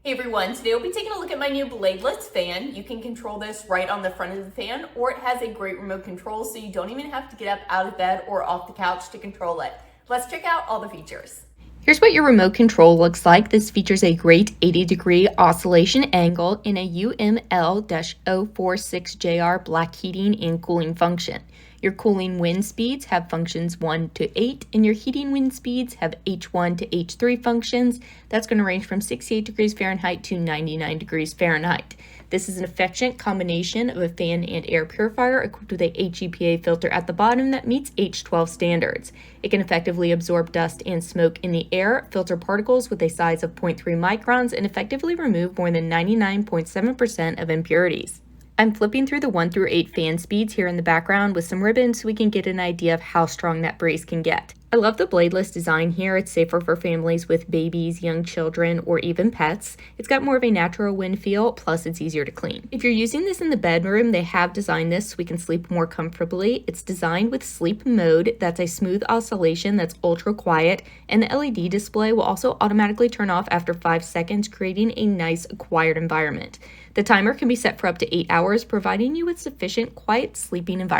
Hey everyone, today we'll be taking a look at my new bladeless fan. You can control this right on the front of the fan, or it has a great remote control so you don't even have to get up out of bed or off the couch to control it. Let's check out all the features. Here's what your remote control looks like. This features a great 80-degree oscillation angle in a UML-046JR black heating and cooling function. Your cooling wind speeds have functions 1 to 8, and your heating wind speeds have H1 to H3 functions. That's going to range from 68 degrees Fahrenheit to 99 degrees Fahrenheit. This is an efficient combination of a fan and air purifier equipped with a HEPA filter at the bottom that meets H12 standards. It can effectively absorb dust and smoke in the air, filter particles with a size of 0.3 microns, and effectively remove more than 99.7% of impurities. I'm flipping through the 1 through 8 fan speeds here in the background with some ribbons so we can get an idea of how strong that brace can get. I love the bladeless design here. It's safer for families with babies, young children, or even pets. It's got more of a natural wind feel, plus it's easier to clean. If you're using this in the bedroom, they have designed this so we can sleep more comfortably. It's designed with sleep mode. That's a smooth oscillation that's ultra quiet, and the LED display will also automatically turn off after 5 seconds, creating a nice quiet environment. The timer can be set for up to 8 hours, providing you with sufficient quiet sleeping environment.